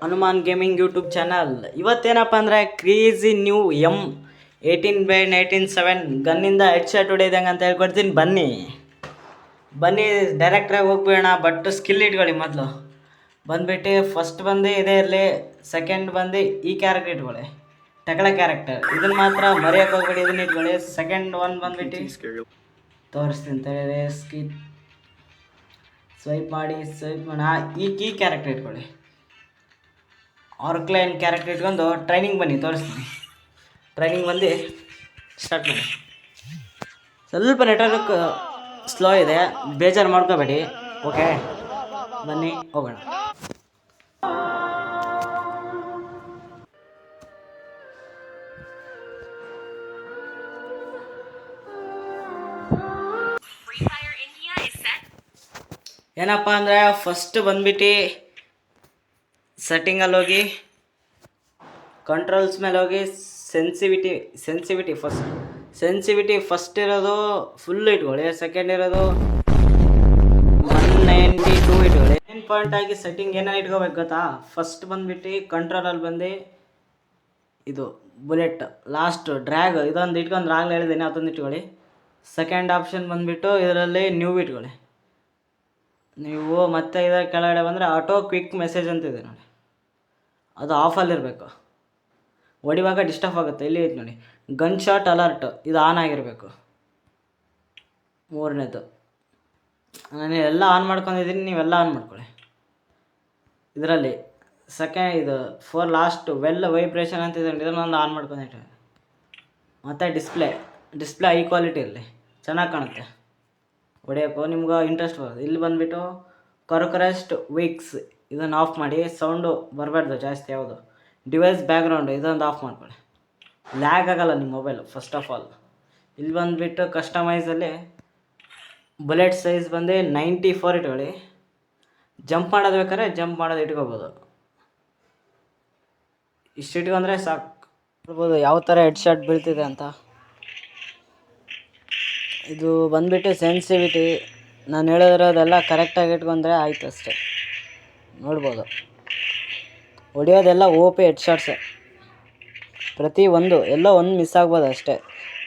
Hanuman gaming YouTube channel. ಇವತ್ತೇನಪ್ಪ ಅಂದರೆ crazy new M18/19/7 ಗನ್ನಿಂದ ಹೆಡ್ ಶಾಟ್ ಹೊಡೆಯೋದಂಗೆ ಅಂತ ಹೇಳ್ಕೊಡ್ತೀನಿ. ಬನ್ನಿ ಡೈರೆಕ್ಟ್ರಾಗಿ ಹೋಗ್ಬೇಡ, ಬಟ್ ಸ್ಕಿಲ್ ಇಟ್ಕೊಳ್ಳಿ. ಮೊದಲು ಬಂದುಬಿಟ್ಟು ಫಸ್ಟ್ ಬಂದು ಇದೇ ಇರಲಿ, ಸೆಕೆಂಡ್ ಬಂದು ಈ ಕ್ಯಾರೆಕ್ಟರ್ ಇಟ್ಕೊಳ್ಳಿ, ಟಕಳ ಕ್ಯಾರೆಕ್ಟರ್. ಇದನ್ನು ಮಾತ್ರ ಮರೆಯೋಕೆ ಹೋಗ್ಬೇಡಿ, ಇದನ್ನ ಇಟ್ಕೊಳ್ಳಿ. ಸೆಕೆಂಡ್ ಒನ್ ಬಂದುಬಿಟ್ಟು ತೋರಿಸ್ತೀನಿ ತಗೊಳ್ಳಿ. ಸ್ವೈಪ್ ಮಾಡಿ ಈ ಕ್ಯಾರೆಕ್ಟರ್ ಇಟ್ಕೊಳ್ಳಿ. ಆರ್ಕ್ಲೈನ್ ಕ್ಯಾರೆಕ್ಟರ್ ಇಟ್ಕೊಂಡು ಟ್ರೈನಿಂಗ್ ಬನ್ನಿ, ತೋರಿಸ್ತೀನಿ. ಟ್ರೈನಿಂಗ್ ಬಂದು ಸ್ಟಾರ್ಟ್ ಮಾಡಿ. ಸ್ವಲ್ಪ ನೆಟ್ವರ್ಕ್ ಸ್ಲೋ ಇದೆ, ಬೇಜಾರು ಮಾಡ್ಕೋಬೇಡಿ. ಓಕೆ, ಬನ್ನಿ ಹೋಗೋಣ. ಏನಪ್ಪ ಅಂದರೆ ಫಸ್ಟ್ ಬಂದ್ಬಿಟ್ಟು ಸೆಟ್ಟಿಂಗಲ್ಲಿ ಹೋಗಿ, ಕಂಟ್ರೋಲ್ಸ್ ಮೇಲೆ ಹೋಗಿ, ಸೆನ್ಸಿವಿಟಿ ಫಸ್ಟ್ ಇರೋದು ಫುಲ್ ಇಟ್ಕೊಳ್ಳಿ. ಸೆಕೆಂಡ್ ಇರೋದು 192 ಇಟ್ಕೊಳ್ಳಿ. ಮೇನ್ ಪಾಯಿಂಟ್ ಆಗಿ ಸೆಟ್ಟಿಂಗ್ ಏನೇನು ಇಟ್ಕೋಬೇಕು ಗೊತ್ತಾ? ಫಸ್ಟ್ ಬಂದ್ಬಿಟ್ಟು ಕಂಟ್ರೋಲಲ್ಲಿ ಬಂದು ಇದು ಬುಲೆಟ್ ಲಾಸ್ಟ್ ಡ್ರ್ಯಾಗ್ ಇದೊಂದು ಇಟ್ಕೊಂಡು ಆಗಲೇ ಹೇಳಿದ್ದೀನಿ, ಅದೊಂದು ಇಟ್ಕೊಳ್ಳಿ. ಸೆಕೆಂಡ್ ಆಪ್ಷನ್ ಬಂದುಬಿಟ್ಟು ಇದರಲ್ಲಿ ನ್ಯೂ ಇಟ್ಕೊಳ್ಳಿ ನೀವು. ಮತ್ತೆ ಇದರ ಕೆಳಗಡೆ ಬಂದರೆ ಆಟೋ ಕ್ವಿಕ್ ಮೆಸೇಜ್ ಅಂತಿದೆ ನೋಡಿ, ಅದು ಆಫಲ್ಲಿರಬೇಕು. ಹೊಡಿವಾಗ ಡಿಸ್ಟರ್ಬ್ ಆಗುತ್ತೆ. ಇಲ್ಲಿ ಐತೆ ನೋಡಿ, ಗನ್ ಶಾಟ್ ಅಲರ್ಟ್, ಇದು ಆನ್ ಆಗಿರಬೇಕು. ಮೂರನೇದು ನಾನು ಎಲ್ಲ ಆನ್ ಮಾಡ್ಕೊಂಡಿದ್ದೀನಿ, ನೀವೆಲ್ಲ ಆನ್ ಮಾಡ್ಕೊಳ್ಳಿ. ಇದರಲ್ಲಿ ಇದು 4 ಲಾಸ್ಟ್ ವೈಬ್ರೇಷನ್ ಅಂತಿದೆ, ಇದನ್ನೊಂದು ಆನ್ ಮಾಡ್ಕೊಂಡಿಟ್ಟು. ಮತ್ತು ಡಿಸ್ಪ್ಲೇ ಹೈ ಕ್ವಾಲಿಟಿ ಇರಲಿ, ಚೆನ್ನಾಗಿ ಕಾಣುತ್ತೆ. ಹೊಡೆಯೋಕ್ಕೂ ನಿಮ್ಗೆ ಇಂಟ್ರೆಸ್ಟ್ ಬರೋದು. ಇಲ್ಲಿ ಬಂದುಬಿಟ್ಟು ಕರ್ಕರೆಸ್ಟ್ ವೀಕ್ಸ್ ಇದನ್ನು ಆಫ್ ಮಾಡಿ, ಸೌಂಡು ಬರಬಾರ್ದು ಜಾಸ್ತಿ. ಯಾವುದು ಡಿವೈಸ್ ಬ್ಯಾಕ್ಗ್ರೌಂಡು ಇದೊಂದು ಆಫ್ ಮಾಡ್ಕೊಳ್ಳಿ, ಲ್ಯಾಗ್ ಆಗೋಲ್ಲ ನಿಮ್ಮ ಮೊಬೈಲು ಫಸ್ಟ್ ಆಫ್ ಆಲ್. ಇಲ್ಲಿ ಬಂದುಬಿಟ್ಟು ಕಸ್ಟಮೈಸಲ್ಲಿ ಬುಲೆಟ್ ಸೈಜ್ ಬಂದು 94 ಇಟ್ಕೊಳ್ಳಿ. ಜಂಪ್ ಮಾಡೋದು ಬೇಕಾದ್ರೆ ಜಂಪ್ ಮಾಡೋದು ಇಟ್ಕೋಬೋದು. ಇಷ್ಟು ಇಟ್ಕೊಂಡ್ರೆ ಸಾಕು. ನೋಡ್ಬೋದು ಯಾವ ಥರ ಹೆಡ್ ಶಾಟ್ ಬೀಳ್ತಿದೆ ಅಂತ. ಇದು ಬಂದುಬಿಟ್ಟು ಸೆನ್ಸಿವಿಟಿ ನಾನು ಹೇಳಿರೋದೆಲ್ಲ ಕರೆಕ್ಟಾಗಿ ಇಟ್ಕೊಂಡ್ರೆ ಆಯ್ತು ಅಷ್ಟೇ. ನೋಡ್ಬೋದು ಹೊಡೆಯೋದೆಲ್ಲ OP ಹೆಡ್ ಶಾಟ್ಸೆ, ಪ್ರತಿ ಒಂದು ಎಲ್ಲೋ ಒಂದು ಮಿಸ್ ಆಗ್ಬೋದು ಅಷ್ಟೇ.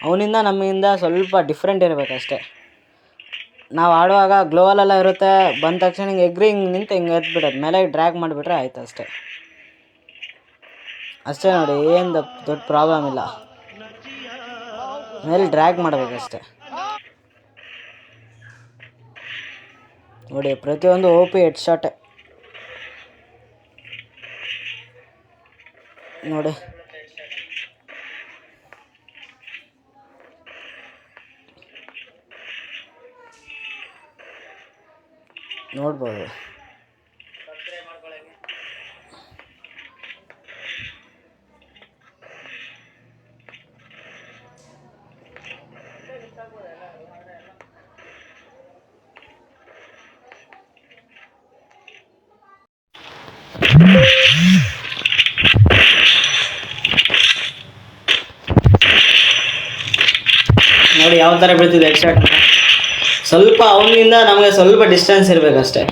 ಅವನಿಂದ ನಮ್ಮಿಂದ ಸ್ವಲ್ಪ ಡಿಫ್ರೆಂಟ್ ಇರಬೇಕು ಅಷ್ಟೇ. ನಾವು ಆಡುವಾಗ ಗ್ಲೋವಲೆಲ್ಲ ಇರುತ್ತೆ, ಬಂದ ತಕ್ಷಣ ಹಿಂಗೆ ಹಿಂಗೆ ನಿಂತು ಹಿಂಗೆ ಎತ್ಬಿಡೋದು, ಮೇಲೆ ಡ್ರ್ಯಾಗ್ ಮಾಡಿಬಿಟ್ರೆ ಆಯ್ತು ಅಷ್ಟೇ. ನೋಡಿ, ಏನು ದೊಡ್ಡ ಪ್ರಾಬ್ಲಮ್ ಇಲ್ಲ, ಮೇಲೆ ಡ್ರ್ಯಾಗ್ ಮಾಡಬೇಕಷ್ಟೆ. ನೋಡಿ ಪ್ರತಿಯೊಂದು OP ಹೆಡ್ ಶಾಟೆ ನೋಡಿ. ನೋಡ್ಬೋದು ನೋಡಿ ಯಾವ ಥರ ಬೀಳ್ತಿದೆ ಹೆಡ್ ಶಾಟ್. ಸ್ವಲ್ಪ ಅವನಿಂದ ನಮಗೆ ಸ್ವಲ್ಪ ಡಿಸ್ಟೆನ್ಸ್ ಇರಬೇಕಷ್ಟೆ.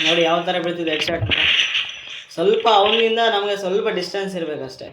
ನೋಡಿ ಯಾವ ಥರ ಬೀಳ್ತಿದೆ ಹೆಡ್ ಶಾಟ್. ಸ್ವಲ್ಪ ಅವನಿಂದ ನಮಗೆ ಸ್ವಲ್ಪ ಡಿಸ್ಟೆನ್ಸ್ ಇರಬೇಕಷ್ಟೆ.